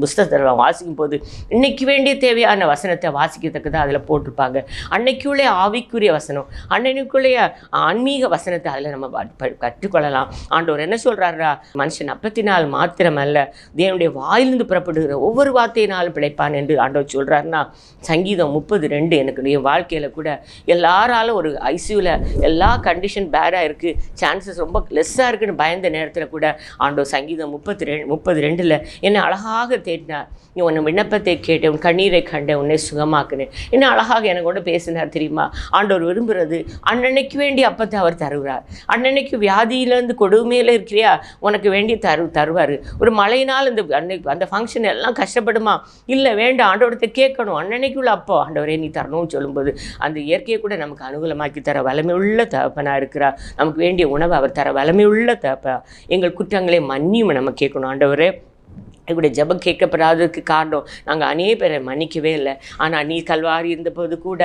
புஸ்தகத்தை வாசிக்கும் போது இன்னைக்கு வேண்டிய தேவையான வசனத்தை வாசிக்கத்தக்கதாக அதில் போட்டிருப்பாங்க. அன்னைக்குள்ளே ஆவிக்குரிய வசனம், அன்னைக்குள்ளேய ஆன்மீக வசனத்தை அதில் நம்ம கற்றுக்கொள்ளலாம். ஆண்டவர் என்ன சொல்கிறாரா, மனுஷன் அப்பத்தினால் மாத்திரமல்ல தேவனுடைய வாயிலிருந்து புறப்படுகிற ஒவ்வொரு வார்த்தையினாலும் பிழைப்பான் என்று ஆண்டவர் சொல்கிறாருன்னா, சங்கீதம் 32 எனக்கு என் வாழ்க்கையில் கூட எல்லாராலும் ஒரு ஐசியூவில் எல்லா கண்டிஷன் பேடாக இருக்குது, சான்சஸ் ரொம்ப லெஸ்ஸாக இருக்குன்னு பயந்த நேரத்தில் கூட ஆண்டவர் சங்கீதம் 32 என்னை அழகாக தேடினார். நீ உன்னை விண்ணப்பத்தை கேட்டேன், உன் கண்ணீரை கண்டேன், உன்னை சுகமாக்குனேன். என்ன அழகாக எனக்கு கூட பேசினார் தெரியுமா? ஆண்டவர் விரும்புகிறது அன்னன்னைக்கு வேண்டிய அப்பத்தை அவர் தருகிறார். அன்னன்னைக்கு வியாதியிலேருந்து கொடுமையில் இருக்கிறியா, உனக்கு வேண்டிய தருவார். ஒரு மழையினால் அந்த ஃபங்க்ஷன் எல்லாம் கஷ்டப்படுமா? இல்லை, வேண்டாம், ஆண்டவரத்தை கேட்கணும். அன்னன்னைக்குள்ள அப்போ ஆண்டவரே நீ தரணும்னு சொல்லும்போது அந்த இயற்கையை கூட நமக்கு அனுகூலமாக்கி தர வல்லமையுள்ள தகப்பனாக இருக்கிறார். நமக்கு வேண்டிய உணவை அவர் தர வல்லமையுள்ள தகப்பா. எங்கள் குற்றங்களை மன்னியும் நம்ம கேட்கணும். ஆண்டவரே, எங்களுடைய ஜெபம் கேட்கப்படாததுக்கு காரணம் நாங்கள் அநேக பேரை மன்னிக்கவே இல்லை. ஆனால் நீ கல்வாரி இருந்தபோது கூட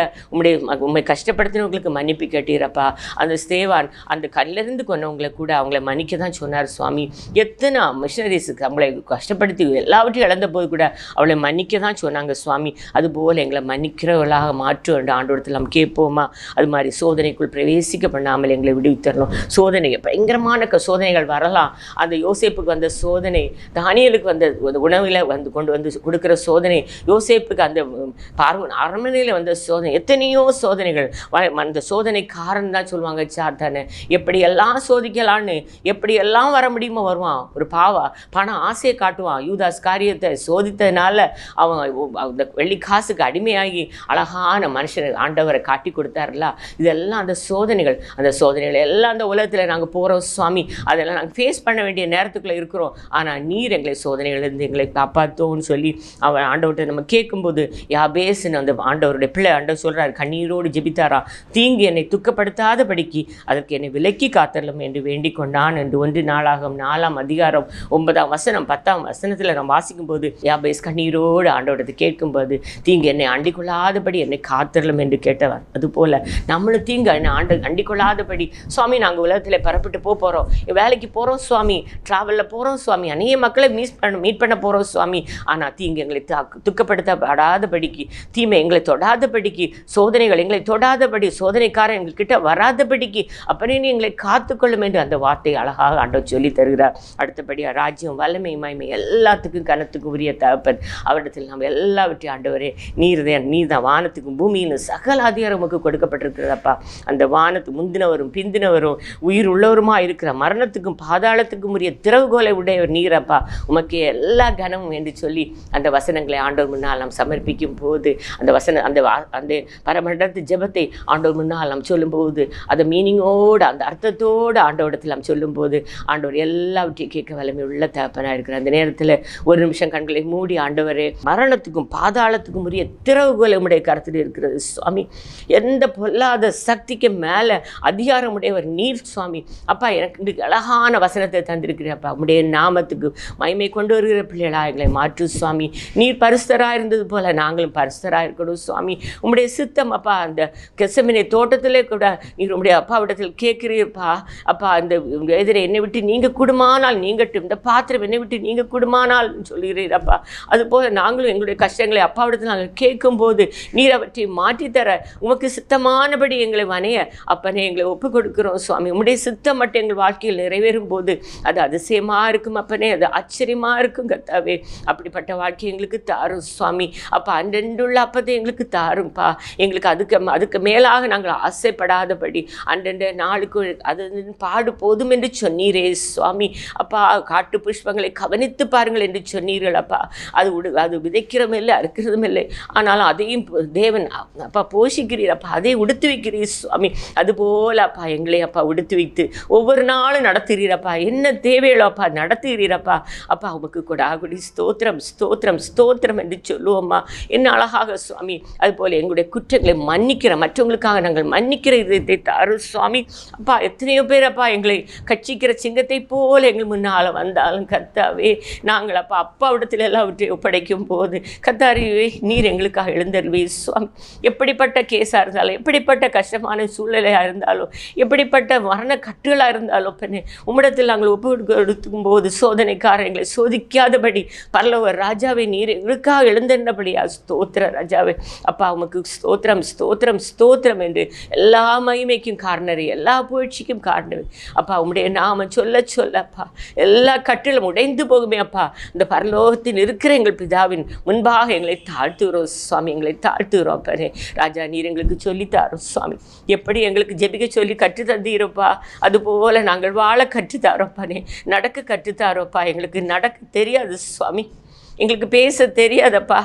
உண்மை கஷ்டப்படுத்தினவங்களுக்கு மன்னிப்பு கேட்டீரப்பா. அந்த ஸ்தேவான் அந்த கல்லிருந்து கொண்டவங்களை கூட அவங்கள மன்னிக்க தான் சொன்னார் சுவாமி. எத்தனை மிஷனரிஸுக்கு அவங்களை கஷ்டப்படுத்தி எல்லாவற்றையும் இழந்த போது கூட அவளை மன்னிக்க தான் சொன்னாங்க சுவாமி. அதுபோல் எங்களை மன்னிக்கிறவர்களாக மாற்று என்ற ஆண்டவரத்தில் நம்ம கேட்போமா? அது மாதிரி சோதனைக்குள் பிரவேசிக்க பண்ணாமல் எங்களை விடுவித்தரணும். சோதனை பயங்கரமான சோதனைகள் வரலாம். அந்த யோசேப்புக்கு வந்த சோதனை, தானியேலுக்கு வந்த உணவில் கொண்டு வந்து கொடுக்குற சோதனை, யோசேப்புக்கு அந்த அரண்மனையில் வந்த சோதனை, எத்தனையோ சோதனைகள். அந்த சோதனை காரணம் தான் சொல்லுவாங்க சாத்தானே. எப்படியெல்லாம் சோதிக்கலான்னு எப்படியெல்லாம் வர முடியுமோ வருவான். ஒரு பணம் ஆசையை காட்டுவான். யூதாஸ் காரியத்தை சோதித்ததுனால அவன் அந்த வெள்ளி காசுக்கு அடிமையாகி அழகான மனுஷனை ஆண்டவரை காட்டி கொடுத்தாருல. இதெல்லாம் அந்த சோதனைகள் எல்லாம் அந்த உலகத்தில் நாங்கள் போகிறோம் சுவாமி. அதெல்லாம் நாங்கள் ஃபேஸ் பண்ண வேண்டிய நேரத்துக்குள்ளே இருக்கிறோம். ஆனால் நீர் எங்களை சோதனைகள் எங்களை காப்பாற்றோன்னு சொல்லி அவன் ஆண்டவர்கிட்ட நம்ம கேட்கும்போது, யாபேஸ்ன்னு அந்த ஆண்டவருடைய பிள்ளை ஆண்டவர் சொல்கிறார், கண்ணீரோடு ஜெபித்தாரா, தீங்கு என்னை துக்கப்படாதபடிக்கு அதற்கு என்னை விலக்கி காத்தரலும் என்று வேண்டிக் கொண்டான் என்று 1 நாளாகமம் 4ஆம் அதிகாரம் 9ஆம் வசனம் 10ஆம் வசனத்தில் நம்ம வாசிக்கும்போது, யாபேஸ் கண்ணீரோடு ஆண்டவர்கிட்ட கேட்கும்போது தீங்கு என்னை அண்டிக்கொள்ளாதபடி என்னை காத்தரலும் என்று கேட்டவர். அதுபோல் நம்மளும் தீங்கு என்னை அண்டிக்கொள்ளாதபடி சுவாமி, நாங்கள் உலகத்தில் பரப்பிட்டு போகிறோம், வேலைக்கு போகிறோம் சுவாமி, ட்ராவலில் போகிறோம் சுவாமி, அநேக மக்களை மீட் பண்ண போகிறோம் சுவாமி. ஆனால் தீங்கு எங்களை துக்கப்படாதபடிக்கு, தீமை எங்களை தொடாதபடிக்கு, சோதனைகள் எங்களை தொடாதபடி, சோதனைக்காரன் எங்கள்கிட்ட வராதபடிக்கு அப்பனே நீ எங்களை காத்துக்கொள்ளும் என்று அந்த வார்த்தையை அழகாக ஆண்டவர் சொல்லி தருகிறார். அடுத்தபடியாக ராஜ்யம், வல்லமை, மகிமை எல்லாத்துக்கும் கனத்துக்கு உரிய தகப்பன். அவரிடத்தில் நம்ம எல்லாவற்றையும் ஆண்டவரே நீர் தான் வானத்துக்கும் பூமியின் சகல அதிகாரமுக்கு கொடுக்கப்பட்டிருக்கிறதப்பா. அந்த வானத்து முந்தினவரும் பிந்தினவரும் உயிர் உள்ளவருமா இருக்கிற மரணத்துக்கும் பாதாளத்துக்கும் உரிய திறவுகோலை உடையவர் நீரப்பா. உமக்கு எல்லா கனமும் என்று சொல்லி அந்த வசனங்களை ஆண்டவர் முன்னால் நாம் சமர்ப்பிக்கும் போது, அந்த பரமண்டத்து ஜெபத்தை ஆண்டவர் முன்னால் நாம் சொல்லும்போது, அந்த மீனிங்கோடு அந்த அர்த்தத்தோடு ஆண்டவரிடத்தில் நாம் சொல்லும்போது ஆண்டவர் எல்லாவற்றையும் கேட்க வல்லமை உள்ள தகப்பனாக இருக்கிற அந்த நேரத்தில் ஒரு நிமிஷம் கண்களை மூடி, ஆண்டவரே மரணத்துக்கும் பாதாளத்துக்கும் உரிய திறவுகோலை உடைய கருத்தில் இருக்கிறது சுவாமி. எந்த பொல்லாத சக்திக்கு மேலே அதிகாரம் உடையவர் நீர் சுவாமி. அப்பா, எனக்கு அழகான வசனத்தை தந்திருக்கிறப்பா. உடைய நாமத்துக்கு மகிமை கொண்டு வருகிற பிள்ளைகளாக எங்களை மாற்று சுவாமி. நீர் பரிசுத்தராக இருந்தது போல நாங்களும் பரிசுத்தராக இருக்கணும் சுவாமி. உம்முடைய சித்தம் அப்பா, அந்த கெத்செமனே தோட்டத்திலே கூட நீர் உம்முடைய அப்பாவிடத்தில் கேட்கிறீர்ப்பா. அப்பா, அந்த எதிரே என்னை விட்டு நீங்கள் கூடுமானால் நீங்கட்டும், இந்த பாத்திரம் என்னை விட்டு நீங்கள் கூடுமானால் சொல்கிறீரப்பா. அதுபோல் நாங்களும் எங்களுடைய கஷ்டங்களை அப்பாவிடத்தில் நாங்கள் கேட்கும்போது நீர் அவற்றை மாற்றித்தர உமக்கு சித்தமானபடி எங்களை வனைய அப்பனே எங்களை ஒப்புக் கொடுக்கிறோம் சுவாமி. உம்முடைய சித்தம் மட்டும் எங்கள் வாழ்க்கையில் நிறைவேறும் போது அது அதிசயமாக இருக்கும் அப்பனே, அது ஆச்சரியமாக இருக்கும் கர்த்தாவே. அப்படிப்பட்ட வாழ்க்கை எங்களுக்கு தாரும் சுவாமி. அப்போ அன்றெண்டுள்ள அப்பத்தை எங்களுக்கு தாரும்ப்பா. எங்களுக்கு அதுக்கு மேலாக நாங்கள் ஆசைப்படாதபடி அன்றெண்ட நாளுக்கு அது பாடு போதும் என்று சொன்னீரே சுவாமி. அப்பா, காட்டு புஷ்பங்களை கவனித்து பாருங்கள் என்று சொன்னீர்கள் அப்பா. அது விதைக்கிறதும் இல்லை, அறுக்கிறதும் இல்லை, ஆனாலும் அதையும் தேவன் அப்பா போஷிக்கிறீர் அப்பா, அதை உடுத்து வைக்கிறீர் சுவாமி. அதுபோல் அப்பா எங்களை அப்பா உடுத்து வைத்து ஒவ்வொரு நாளும் நடத்துகிறீரப்பா. என்ன தேவையோ அப்பா நடத்துகிறீரப்பா. அப்பா, உமக்கு கொடாகுடி ஸ்தோத்திரம் ஸ்தோத்திரம் ஸ்தோத்திரம் என்று சொல்லுவோம்மா. என்ன அழகாக சுவாமி. அதுபோல் எங்களுடைய குற்றங்களை மன்னிக்கிற, மற்றவங்களுக்காக நாங்கள் மன்னிக்கிற இதயத்தை தாரும் சுவாமி. அப்பா எத்தனையோ பேர் அப்பா எங்களை கட்சிக்கிற சிங்கத்தை போல் எங்கள் முன்னால் வந்தாலும் கர்த்தாவே, நாங்கள் அப்பா அப்பாவிடத்தில் எல்லாவற்றையும் ஒப்படைக்கும் போது கர்த்தாவே நீர் எங்களுக்காக எழுந்தருவே சுவாமி. எப்படிப்பட்ட கேஸாக இருந்தாலும், எப்படிப்பட்ட கஷ்டமான சூழ்நிலையாக இருந்தாலும், எப்படிப்பட்ட மரண கட்டுகளாக இருந்தாலும் பெண்ணே, உம்மிடத்தில் நாங்கள் ஒப்பு கொடுக்கும் போது சோதனைக்காரர் எங்களை சோதிக்காதபடி பரலோக ராஜாவை நீர் எங்களுக்காக எழுந்தபடியா ஸ்தோத்திர ராஜாவே. அப்பா உமக்கு ஸ்தோத்திரம் ஸ்தோத்திரம் ஸ்தோத்திரம் என்று எல்லா மகிமைக்கும் காரணரே, எல்லா புகழ்ச்சிக்கும் காரணமே அப்பா. உம்முடைய நாம சொல்ல சொல்லப்பா எல்லா கட்டிலும் உடைந்து போகுமே அப்பா. இந்த பரலோகத்தில் இருக்கிற எங்கள் பிதாவின் முன்பாக எங்களை தாழ்த்துகிறோம் சுவாமி, எங்களை தாழ்த்துகிறோம் அப்பனே. ராஜா நீர் எங்களுக்கு சொல்லித்தாரோம் சுவாமி. எப்படி எங்களுக்கு ஜெபிக்க சொல்லி கற்றுத்தந்தீரப்பா, அதுபோல் நாங்கள் வாழ கற்றுத்தாரோப்பானே, நடக்க கற்றுத்தாரோப்பா. எங்களுக்கு நடக்க தெரியாது சுவாமி, எங்களுக்கு பேச தெரியாதப்பா,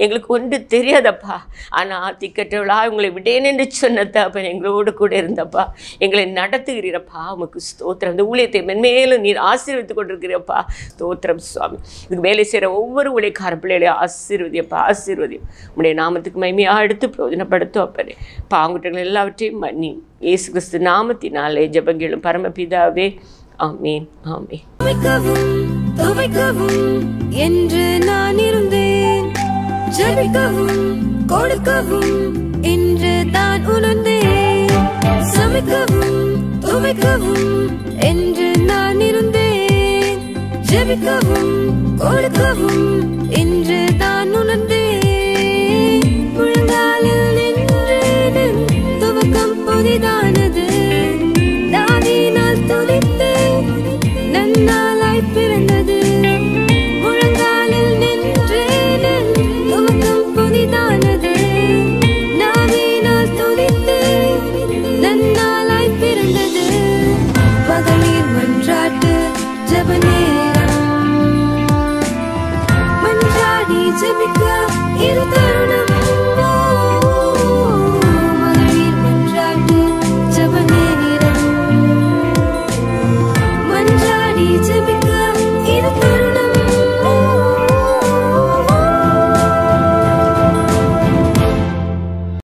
எங்களுக்கு ஒன்று தெரியாதப்பா. ஆனால் திக்கற்றவளா உங்களை விடேன் என்று சொன்னதா அப்போ எங்களோடு கூட இருந்தப்பா, எங்களை நடத்துகிறீரப்பா. உமக்கு ஸ்தோத்திரம். இந்த ஊழியத்தை மென்மேலும் நீர் ஆசீர்வதித்து கொண்டிருக்கிறப்பா, ஸ்தோத்திரம் சுவாமி. இதுக்கு வேலை செய்கிற ஒவ்வொரு ஊழியக்கார பிள்ளைகளையும் ஆசீர்வதியப்பா, ஆசீர்வதியம். உங்களுடைய நாமத்துக்கு மகிமையாக எடுத்து பிரயோஜனப்படுத்தும் அப்பனே. பாங்குட்டங்கள் எல்லாவற்றையும் மன்னி இயேசு கிறிஸ்து நாமத்தினாலே ஜெபங்களும் பரமபிதாவே, ஆமீன் ஆமீன். துவைக்கவும் என்று நான் இருந்தேன், ஜெபிக்கவும் கொடுக்கவும் என்று தான் உணர்ந்தேன். சமைக்கவும் துவைக்கவும் என்று நான் இருந்தேன், ஜெபிக்கவும் கொடுக்கவும் என்று தான் உணர்ந்தேன்.